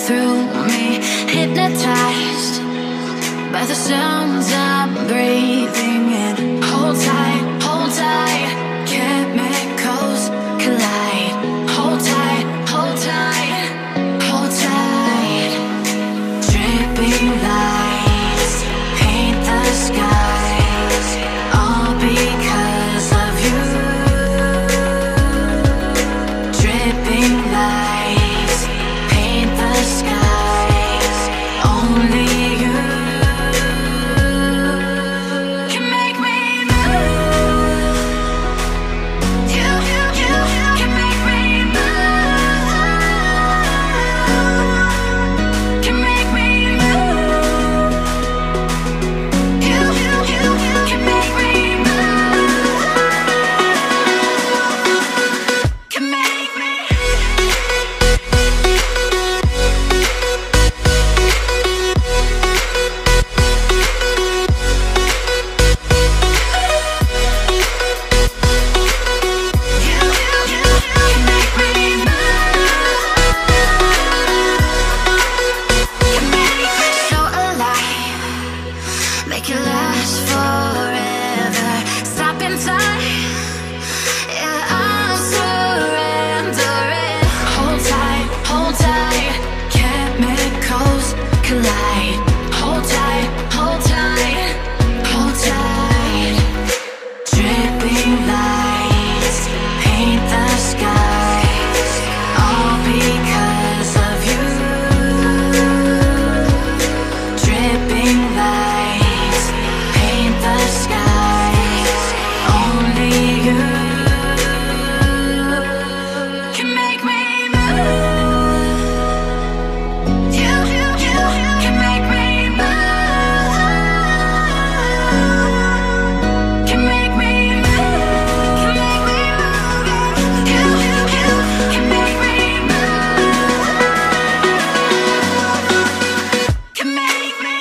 through me, hypnotized by the sounds I'm breathing in. Hold tight, chemicals collide. Hold tight, hold tight, hold tight. Dripping lights paint the skies, all because of you. Dripping lights paint the skies, only you can make me move. You can make me move. Can make me move. You can make me move. Can make me. So alive, make it last forever. Stop in time, yeah, I'm surrendering. Hold tight, chemicals collide. Hold tight, hold tight, hold tight. Dripping lights paint the skies, all because of you. Dripping lights paint the skies, only you can make me move. You can make me move. Can make me move. Can make me move. You can make me move. Can make me.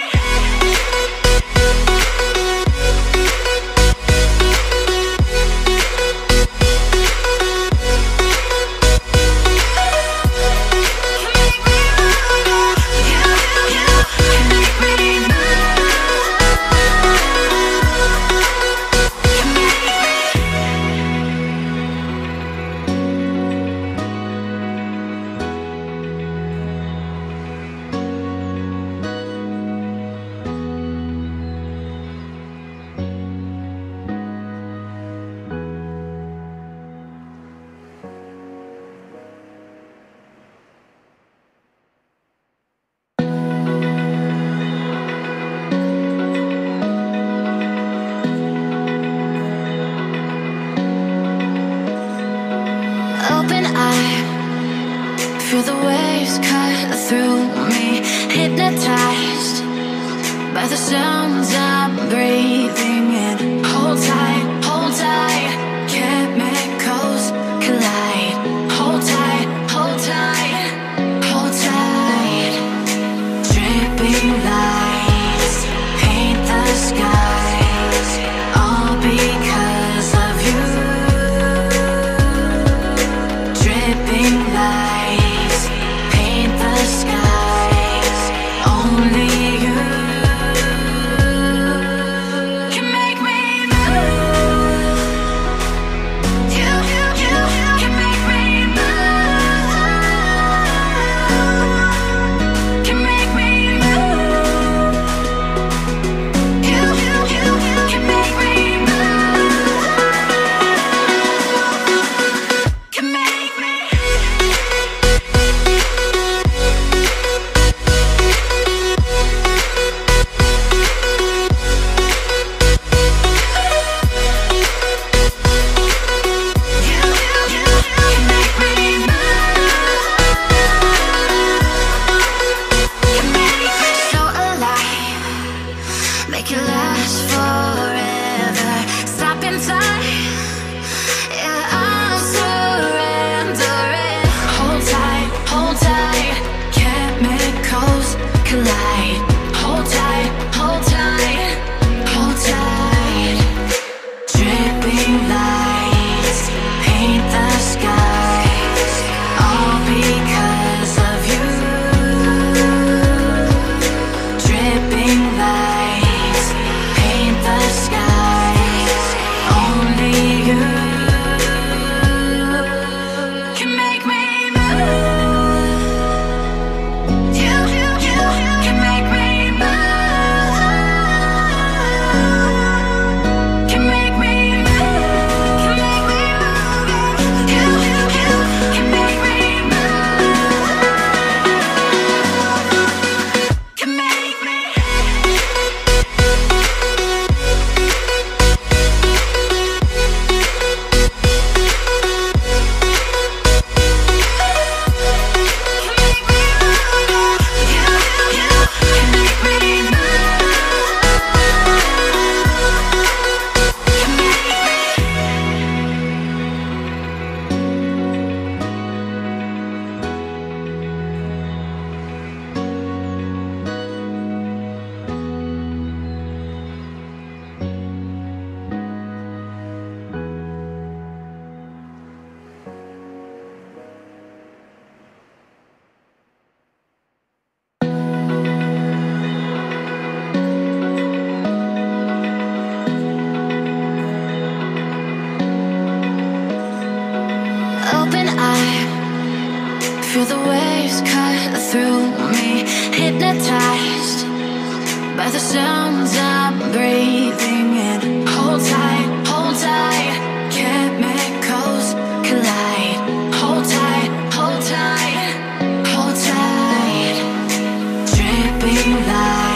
Open eye, feel the waves cut through me, hypnotized by the sounds I'm breathing in. Hold tight, chemicals collide. Hold tight, hold tight, hold tight. Dripping lights paint the skies, all because of you. Dripping lights paint the skies, only you can make me move. hypnotized by the sounds I'm breathing in. Hold tight, chemicals collide. Hold tight, hold tight, hold tight. Dripping light.